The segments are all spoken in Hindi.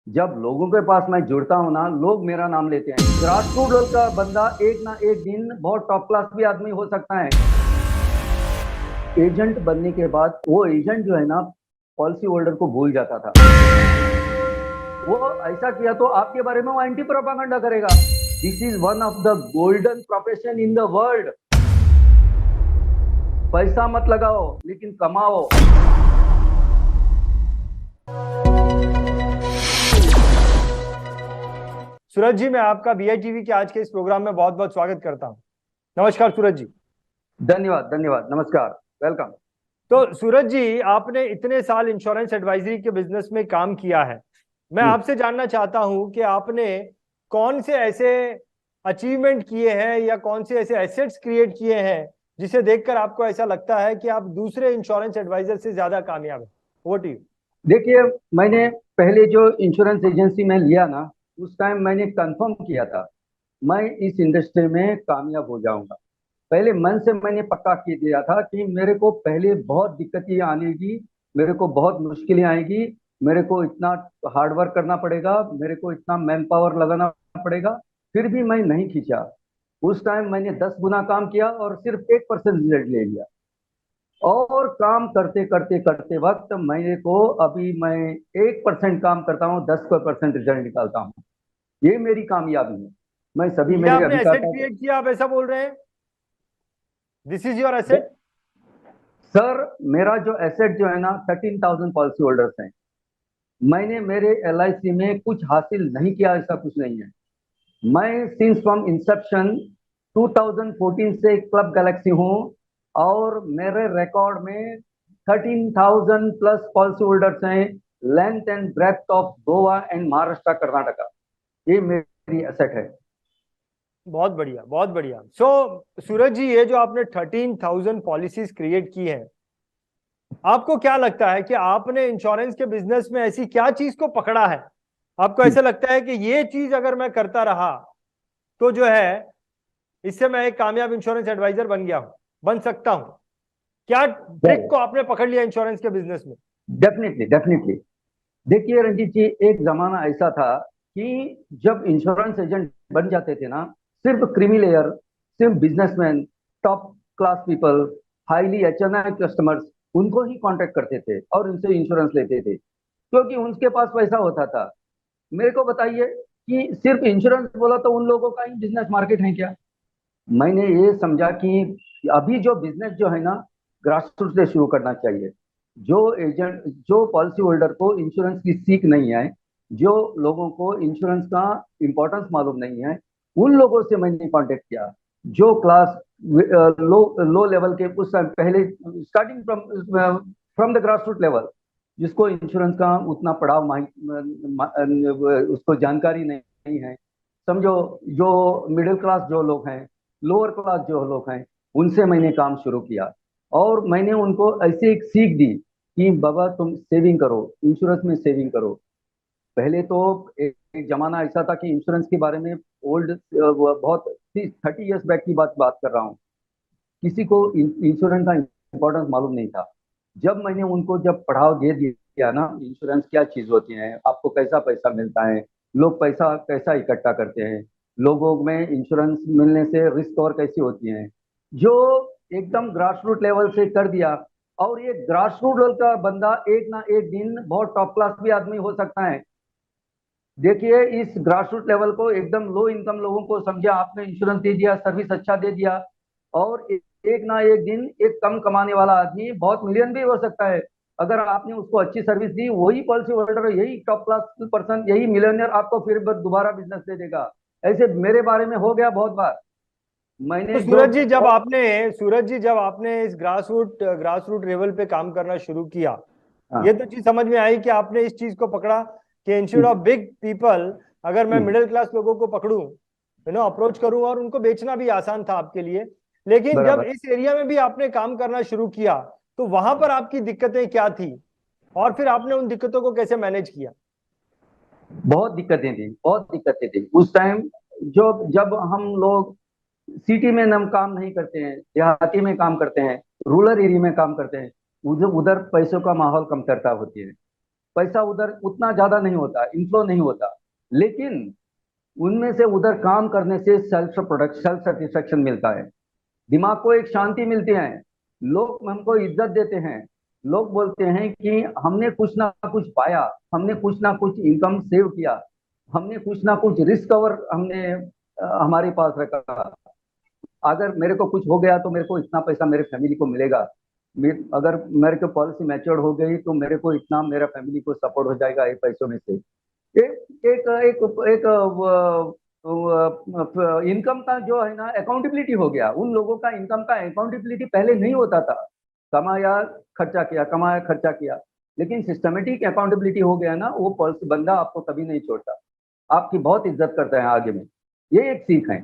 जब लोगों के पास मैं जुड़ता हूँ ना, लोग मेरा नाम लेते हैं। ग्रास रूट लेवल का बंदा एक ना एक दिन बहुत टॉप क्लास भी आदमी हो सकता है। एजेंट बनने के बाद वो एजेंट जो है ना, पॉलिसी होल्डर को भूल जाता था। वो ऐसा किया तो आपके बारे में वो एंटी प्रोपागेंडा करेगा। This is one of the golden profession in the world. पैसा मत लगाओ लेकिन कमाओ। सूरज जी, मैं आपका बीआईटीवी के आज के इस प्रोग्राम में बहुत बहुत स्वागत करता हूं। नमस्कार सूरज जी। धन्यवाद धन्यवाद, नमस्कार, वेलकम। तो सूरज जी, आपने इतने साल इंश्योरेंस एडवाइजरी के बिजनेस में काम किया है। मैं हम्म। आपसे जानना चाहता हूं कि आपने कौन से ऐसे अचीवमेंट किए हैं या कौन से ऐसे एसेट्स क्रिएट किए हैं जिसे देखकर आपको ऐसा लगता है कि आप दूसरे इंश्योरेंस एडवाइजर से ज्यादा कामयाब हैं। Over to you. देखिए, मैंने पहले जो इंश्योरेंस एजेंसी में लिया ना, उस टाइम मैंने कंफर्म किया था मैं इस इंडस्ट्री में कामयाब हो जाऊंगा। पहले मन से मैंने पक्का किया दिया था कि मेरे को पहले बहुत दिक्कतें आनेगी, मेरे को बहुत मुश्किलें आएगी, मेरे को इतना हार्ड वर्क करना पड़ेगा, मेरे को इतना मैन पावर लगाना पड़ेगा। फिर भी मैं नहीं खींचा। उस टाइम मैंने 10 गुना काम किया और सिर्फ 1% रिजल्ट ले लिया। और काम करते करते करते वक्त मेरे को अभी मैं 1% काम करता हूँ, 10% रिजल्ट निकालता हूँ। ये मेरी कामयाबी है। मैं सभी ये मेरे आपने एसेट अभिकर्ता। क्रिएट किया, आप ऐसा बोल रहे हैं? This is your asset? Sir, मेरा जो एसेट जो है ना, 13,000 पॉलिसी होल्डर्स हैं। मैंने मेरे LIC में कुछ हासिल नहीं किया, ऐसा कुछ नहीं है। मैं सिंस फ्रॉम इंसेप्शन 2014 से क्लब गैलेक्सी हूँ। और मेरे रिकॉर्ड में 13,000 प्लस पॉलिसी होल्डर्स हैं। Length and breath of Goa and Maharashtra Karnataka. ये मेरी एसेट है। बहुत बढ़िया, बहुत बढ़िया। सूरज जी, ये जो आपने 13,000 पॉलिसीज क्रिएट की है, आपको क्या लगता है कि आपने इंश्योरेंस के बिजनेस में ऐसी क्या चीज को पकड़ा है? आपको ऐसा लगता है कि ये चीज अगर मैं करता रहा तो जो है इससे मैं एक कामयाब इंश्योरेंस एडवाइजर बन गया हूं, बन सकता हूं? क्या ट्रिक को आपने पकड़ लिया इंश्योरेंस के बिजनेस में? Definitely definitely. देखिए रंजीत जी, एक जमाना ऐसा था कि जब इंश्योरेंस एजेंट बन जाते थे ना, सिर्फ क्रीमी लेयर, सिर्फ businessman, top class people, highly HNI customers, उनको ही कांटेक्ट करते थे और उनसे इंश्योरेंस लेते थे, क्योंकि उनके पास पैसा होता था। मेरे को बताइए कि सिर्फ इंश्योरेंस बोला तो उन लोगों का ही बिजनेस मार्केट है क्या? मैंने ये समझा कि अभी जो बिजनेस जो है ना, ग्रास रूट से शुरू करना चाहिए। जो एजेंट, जो पॉलिसी होल्डर को इंश्योरेंस की सीख नहीं है, जो लोगों को इंश्योरेंस का इंपॉर्टेंस मालूम नहीं है, उन लोगों से मैंने कांटेक्ट किया। जो क्लास लो लो लेवल के, उस time पहले starting from from the grass root level, जिसको इंश्योरेंस का उतना पढ़ाव उसको जानकारी नहीं है, समझो, जो मिडिल क्लास जो लोग हैं, लोअर क्लास जो लोग हैं, उनसे मैंने काम शुरू किया। और मैंने उनको ऐसे एक सीख दी कि बाबा तुम सेविंग करो, इंश्योरेंस में सेविंग करो। पहले तो एक जमाना ऐसा था कि इंश्योरेंस के बारे में ओल्ड, बहुत 30 इयर्स बैक की बात बात कर रहा हूँ, किसी को इंश्योरेंस का इंपॉर्टेंस मालूम नहीं था। जब मैंने उनको जब पढ़ाव दे दिया ना, इंश्योरेंस क्या चीज होती है, आपको कैसा पैसा मिलता है, लोग पैसा कैसा इकट्ठा करते हैं, लोगों में इंश्योरेंस मिलने से रिस्क कवर कैसी होती है, जो एकदम ग्रास रूट लेवल से कर दिया। और ये ग्रास रूट लेवल का बंदा एक ना एक दिन बहुत टॉप क्लास भी आदमी हो सकता है। देखिए, इस ग्रास रूट लेवल को एकदम लो इनकम लोगों को समझा आपने, इंश्योरेंस दे दिया, सर्विस अच्छा दे दिया, और एक ना एक दिन एक कम कमाने वाला आदमी बहुत मिलियन भी हो सकता है। अगर आपने उसको अच्छी सर्विस दी, वही पॉलिसी होल्डर, यही टॉप क्लास पर्सन, यही मिलियनर आपको फिर दोबारा बिजनेस दे देगा। ऐसे मेरे बारे में हो गया बहुत बार। तो मैंने जो सूरज जी, जब आपने इस ग्रास रूट लेवल पे काम करना शुरू किया, ये हाँ। तो चीज समझ में आई कि आपने इस चीज को पकड़ा कि instead of hmm, big people, अगर मैं हम्म, मिडिल क्लास लोगों को पकड़ूं, अप्रोच करूं, और उनको बेचना भी आसान था आपके लिए। लेकिन जब बराबर। इस एरिया में भी आपने काम करना शुरू किया तो वहां पर आपकी दिक्कतें क्या थी, और फिर आपने उन दिक्कतों को कैसे मैनेज किया? बहुत दिक्कतें थी, बहुत दिक्कतें थी उस टाइम। जो जब हम लोग सिटी में हम काम नहीं करते हैं, देहाती में काम करते हैं, रूरल एरिया में काम करते हैं, उधर उधर पैसों का माहौल कमतरता होती है। पैसा उधर उतना ज्यादा नहीं होता, इनफ्लो नहीं होता, लेकिन उनमें से उधर काम करने से सेल्फ सेटिस्फेक्शन मिलता है, दिमाग को एक शांति मिलती है, लोग हमको इज्जत देते हैं, लोग बोलते हैं कि हमने कुछ ना कुछ पाया, हमने कुछ ना कुछ इनकम सेव किया, हमने कुछ ना कुछ रिस्क कवर हमने हमारे पास रखा, अगर मेरे को कुछ हो गया तो मेरे को इतना पैसा मेरे फैमिली को मिलेगा, अगर मेरे को पॉलिसी मैच्योर हो गई तो मेरे को इतना मेरा फैमिली को सपोर्ट हो जाएगा ये पैसों में से। एक एक एक एक इनकम का जो है ना अकाउंटेबिलिटी हो गया, उन लोगों का इनकम का अकाउंटेबिलिटी पहले नहीं होता था, कमाया खर्चा किया, कमाया खर्चा किया, लेकिन सिस्टमेटिक अकाउंटेबिलिटी हो गया ना, वो पॉलिसी बंदा आपको कभी नहीं छोड़ता, आपकी बहुत इज्जत करता है आगे में, ये एक सीख है।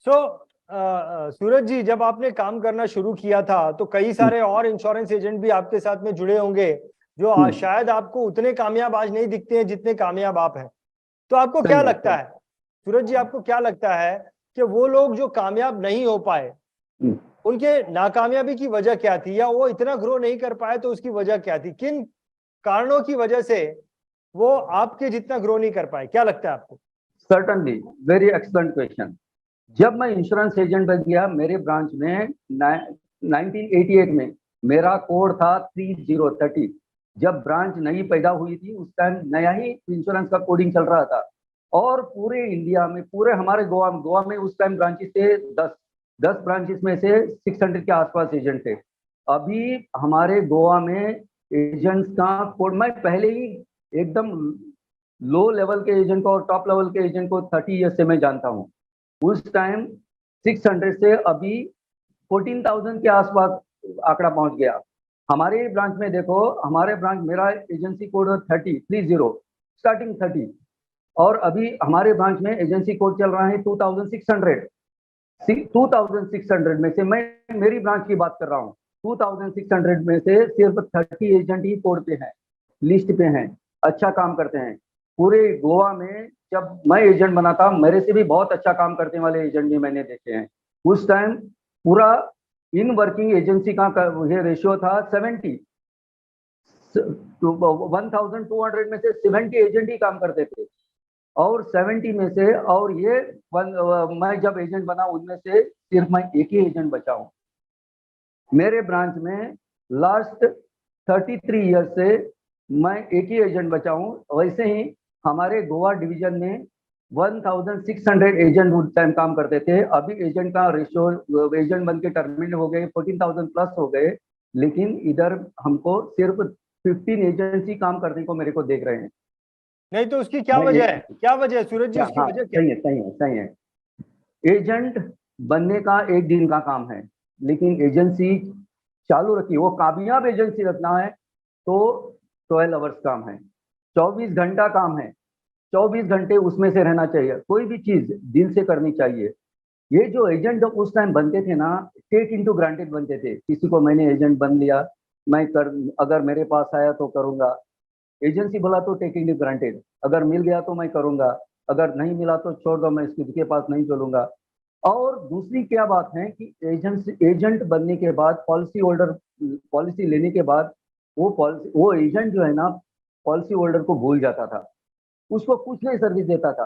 सूरज जी, जब आपने काम करना शुरू किया था तो कई सारे और इंश्योरेंस एजेंट भी आपके साथ में जुड़े होंगे जो शायद आपको उतने कामयाब आज नहीं दिखते हैं जितने कामयाब आप हैं, तो आपको क्या लगता है सूरज जी, आपको क्या लगता है कि वो लोग जो कामयाब नहीं हो पाए उनके नाकामयाबी की वजह क्या थी, या वो इतना ग्रो नहीं कर पाए तो उसकी वजह क्या थी, किन कारणों की वजह से वो आपके जितना ग्रो नहीं कर पाए, क्या लगता है आपको? Certainly, very excellent question. जब मैं इंश्योरेंस एजेंट बन गया मेरे ब्रांच में 1988 में, मेरा कोड था 3030। जब ब्रांच नई पैदा हुई थी उस टाइम नया ही इंश्योरेंस का कोडिंग चल रहा था, और पूरे इंडिया में, पूरे हमारे गोवा में उस टाइम ब्रांचेस थे 10 ब्रांचेस में से 600 के आसपास एजेंट थे। अभी हमारे गोवा में एजेंट्स का कोड, मैं पहले ही एकदम लो लेवल के एजेंट को और टॉप लेवल के एजेंट को 30 ईयर्स से मैं जानता हूँ। उस टाइम 600 से अभी 14,000 के आसपास आंकड़ा पहुंच गया। हमारे ब्रांच में देखो, हमारे ब्रांच, मेरा एजेंसी कोड 30 स्टार्टिंग 30, और अभी हमारे ब्रांच में एजेंसी कोड चल रहा है 2600 में से, मैं मेरी ब्रांच की बात कर रहा हूँ, 2600 में से सिर्फ 30 एजेंट ही कोड पे हैं, लिस्ट पे हैं, अच्छा काम करते हैं। पूरे गोवा में जब मैं एजेंट बना था मेरे से भी बहुत अच्छा काम करने वाले एजेंट भी मैंने देखे हैं। उस टाइम पूरा इन वर्किंग एजेंसी का ये रेशियो था 70, 1200 में से 70 एजेंट ही काम करते थे, और 70 में से, और ये मैं जब एजेंट बना उनमें से सिर्फ मैं एक ही एजेंट बचा हूँ मेरे ब्रांच में। लास्ट 33 ईयर से मैं एक ही एजेंट बचा हूँ। वैसे ही हमारे गोवा डिवीजन में 1600 एजेंट उस टाइम काम करते थे, अभी एजेंट का रेशियो, एजेंट बन के टर्मिनेट हो गए, 14,000 प्लस हो गए, लेकिन इधर हमको सिर्फ 15 एजेंट्स ही काम करने को मेरे को देख रहे हैं। नहीं तो उसकी क्या वजह है, क्या वजह है सूरज जी, उसकी वजह क्या है? सही है। एजेंट बनने का एक दिन का काम है, लेकिन एजेंसी चालू रखी, वो कामयाब एजेंसी रखना है तो 12 आवर्स काम है, 24 घंटा काम है, 24 घंटे उसमें से रहना चाहिए, कोई भी चीज दिल से करनी चाहिए। ये जो एजेंट उस टाइम बनते थे ना, टेक इनटू ग्रांटेड बनते थे, किसी को मैंने एजेंट बन लिया, मैं कर, अगर मेरे पास आया तो करूंगा, एजेंसी बोला तो टेक इनटू ग्रांटेड, अगर मिल गया तो मैं करूंगा, अगर नहीं मिला तो छोड़ दो, मैं इसके पास नहीं चलूंगा। और दूसरी क्या बात है कि एजेंट बनने के बाद, पॉलिसी होल्डर पॉलिसी लेने के बाद, वो एजेंट जो है ना पॉलिसी होल्डर को भूल जाता था, उसको कुछ नहीं सर्विस देता था।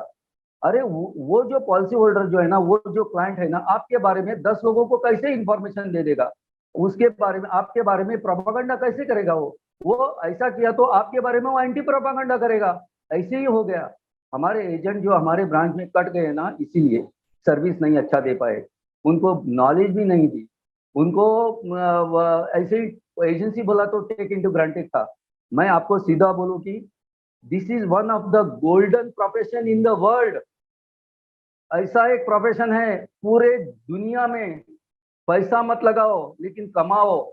अरे वो जो पॉलिसी होल्डर जो है ना, वो जो क्लाइंट है ना, आपके बारे में 10 लोगों को कैसे इंफॉर्मेशन दे देगा, उसके बारे में, आपके बारे में प्रोपागेंडा कैसे करेगा? वो ऐसा किया तो आपके बारे में वो एंटी प्रोपागेंडा करेगा। ऐसे ही हो गया, हमारे एजेंट जो हमारे ब्रांच में कट गए ना, इसीलिए सर्विस नहीं अच्छा दे पाए, उनको नॉलेज भी नहीं थी, उनको ऐसे ही एजेंसी बोला तो टेक इनटू ग्रांटेड था। मैं आपको सीधा बोलूं कि this is one of the golden profession in the world. ऐसा एक प्रोफेशन है पूरे दुनिया में, पैसा मत लगाओ लेकिन कमाओ,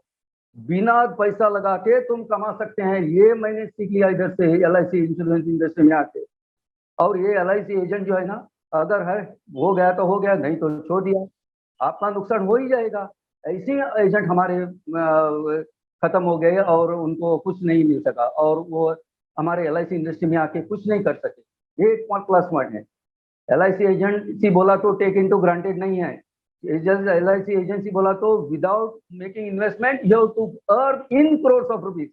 बिना पैसा लगा के तुम कमा सकते हैं, ये मैंने सीख लिया इधर से, LIC इंश्योरेंस इंडस्ट्री में आके। और ये LIC एजेंट जो है ना, अगर है हो गया तो हो गया, नहीं तो छोड़ दिया, आपका नुकसान हो ही जाएगा। ऐसे एजेंट हमारे खत्म हो गए और उनको कुछ नहीं मिल सका, और वो हमारे LIC इंडस्ट्री में आके कुछ नहीं कर सके। ये एक प्लस पॉइंट है। LIC एजेंसी बोला तो टेक इनटू ग्रांटेड नहीं है, LIC एजेंसी बोला तो without making investment you have to earn in crores of rupees,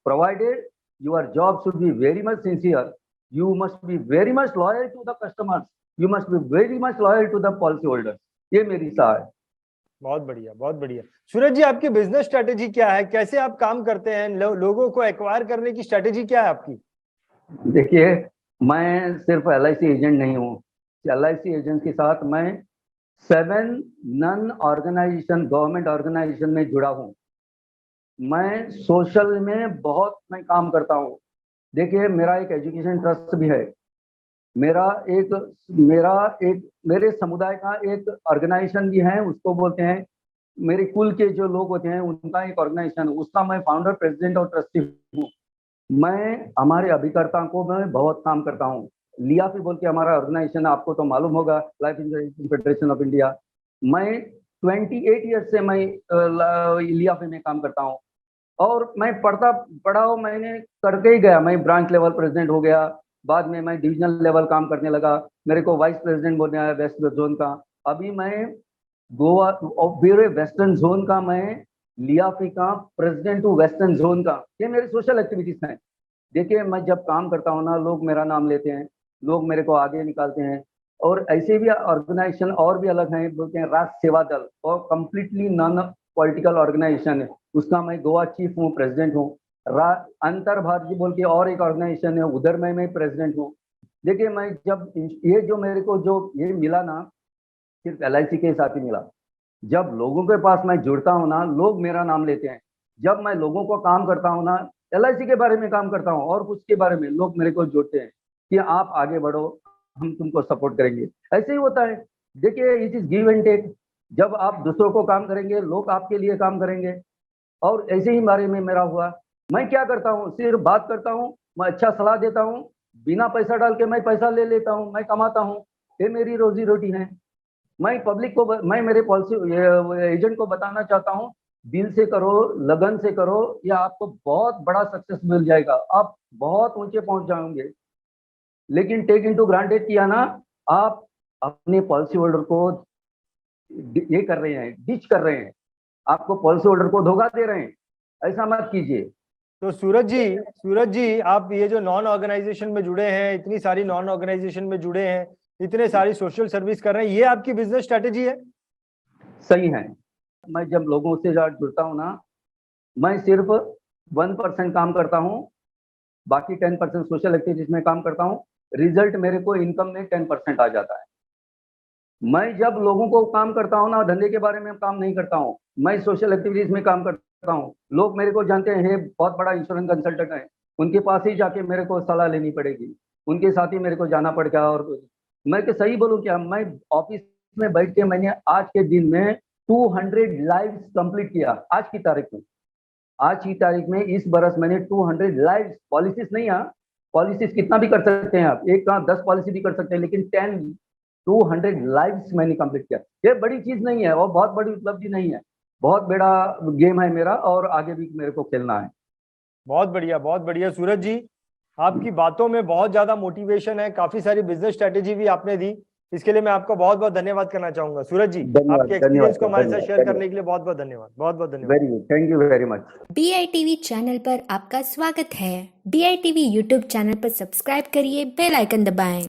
provided your job should be very much sincere. You must be very much loyal to the customers. You must be very much loyal to the policy holders. ये मेरी सलाह है। बहुत बढ़िया, बहुत बढ़िया। सूरज जी, आपकी बिजनेस स्ट्रेटेजी क्या है? कैसे आप काम करते हैं? लोगों को एक्वायर करने की स्ट्रेटेजी क्या है आपकी? देखिए, मैं सिर्फ LIC एजेंट नहीं हूँ। LIC एजेंट के साथ मैं 7 नॉन ऑर्गेनाइजेशन, गवर्नमेंट ऑर्गेनाइजेशन में जुड़ा हूँ। मैं सोशल में बहुत मैं काम करता हूँ। देखिए, मेरा एक एजुकेशन ट्रस्ट भी है। मेरे समुदाय का एक ऑर्गेनाइजेशन भी है, उसको बोलते हैं, मेरे कुल के जो लोग होते हैं उनका एक ऑर्गेनाइजेशन, उसका मैं फाउंडर, प्रेसिडेंट और ट्रस्टी हूँ। मैं हमारे अभिकर्ता को मैं बहुत काम करता हूँ। लियाफी बोल के हमारा ऑर्गेनाइजेशन, आपको तो मालूम होगा, life insurance federation of India. मैं 28 ईयर से मैं लियाफी में काम करता हूँ और मैं पढ़ा हो, मैंने करके ही गया। मैं ब्रांच लेवल प्रेसिडेंट हो गया, बाद में मैं डिविजनल लेवल काम करने लगा, मेरे को वाइस प्रेसिडेंट बोलने आया वेस्ट जोन का। अभी मैं गोवा और वेस्टर्न जोन का, मैं लियाफी का प्रेसिडेंट हूँ वेस्टर्न जोन का। ये मेरी सोशल एक्टिविटीज हैं। देखिए, मैं जब काम करता हूँ ना, लोग मेरा नाम लेते हैं, लोग मेरे को आगे निकालते हैं। और ऐसे भी ऑर्गेनाइजेशन और भी अलग हैं, बोलते हैं राष्ट्र सेवा दल, और कंप्लीटली नॉन पॉलिटिकल ऑर्गेनाइजेशन है, उसका मैं गोवा चीफ हूँ, प्रेसिडेंट हूँ। अंतर भारतीय बोल के और एक ऑर्गेनाइजेशन है, उधर मैं प्रेसिडेंट हूँ। देखिए, मैं जब ये जो मेरे को जो ये मिला ना, सिर्फ LIC के साथ ही मिला। जब लोगों के पास मैं जुड़ता हूँ ना, लोग मेरा नाम लेते हैं। जब मैं लोगों को काम करता हूँ ना, LIC के बारे में काम करता हूँ और कुछ के बारे में, लोग मेरे को जोड़ते हैं कि आप आगे बढ़ो, हम तुमको सपोर्ट करेंगे। ऐसे ही होता है। देखिए, it is give and take. जब आप दूसरों को काम करेंगे, लोग आपके लिए काम करेंगे। और ऐसे ही बारे में मेरा हुआ। मैं क्या करता हूँ, सिर्फ बात करता हूँ, मैं अच्छा सलाह देता हूँ, बिना पैसा डाल के मैं पैसा ले लेता हूँ, मैं कमाता हूँ। ये मेरी रोजी रोटी है। मैं पब्लिक को, मैं मेरे पॉलिसी एजेंट को बताना चाहता हूँ, दिल से करो, लगन से करो, या आपको बहुत बड़ा सक्सेस मिल जाएगा, आप बहुत ऊंचे पहुंच जाओगे। लेकिन टेक इनटू ग्रांटेड किया ना, आप अपने पॉलिसी होल्डर को ये कर रहे हैं, डिच कर रहे हैं, आपको पॉलिसी होल्डर को धोखा दे रहे हैं। ऐसा मत कीजिए। तो सूरज जी, आप ये जो नॉन ऑर्गेनाइजेशन में जुड़े हैं, इतनी सारी नॉन ऑर्गेनाइजेशन में जुड़े हैं, इतने सारी सोशल सर्विस कर रहे हैं, ये आपकी बिजनेस स्ट्रेटेजी है? सही है। मैं जब लोगों से जुड़ता हूँ ना, मैं सिर्फ 1% काम करता हूँ, बाकी 10% सोशल एक्टिविटीज में काम करता हूँ। रिजल्ट मेरे को इनकम में 10% आ जाता है। मैं जब लोगों को काम करता हूँ ना, धंधे के बारे में काम नहीं करता हूँ, मैं सोशल एक्टिविटीज में काम करता हूँ। लोग मेरे को जानते हैं, बहुत बड़ा इंश्योरेंस कंसल्टेंट है, उनके पास ही जाके मेरे को सलाह लेनी पड़ेगी, उनके साथ ही मेरे को जाना पड़ेगा। और मैं तो सही बोलूँ क्या, मैं ऑफिस में बैठ के मैंने आज के दिन में 200 लाइव्स कंप्लीट किया। आज की तारीख में इस बरस मैंने 200 लाइव्स, पॉलिसीज नहीं, हाँ, पॉलिसीज कितना भी कर सकते हैं आप, एक कहाँ 10 पॉलिसी भी कर सकते हैं, लेकिन 200 लाइव्स मैंने कंप्लीट किया। ये बड़ी चीज नहीं है और बहुत बड़ी उपलब्धि नहीं है, बहुत बड़ा गेम है मेरा, और आगे भी मेरे को खेलना है। बहुत बढ़िया, बहुत बढ़िया। सूरज जी, आपकी बातों में बहुत ज्यादा मोटिवेशन है, काफी सारी बिजनेस स्ट्रेटेजी भी आपने दी, इसके लिए मैं आपका बहुत बहुत धन्यवाद करना चाहूंगा। सूरज जी, आपके एक्सपीरियंस को हमारे साथ शेयर करने के लिए बहुत बहुत धन्यवाद, बहुत बहुत धन्यवाद। Very good, thank you very much. BITV channel पर आपका स्वागत है। BITV यूट्यूब चैनल पर सब्सक्राइब करिए, बेल आइकन दबाएं।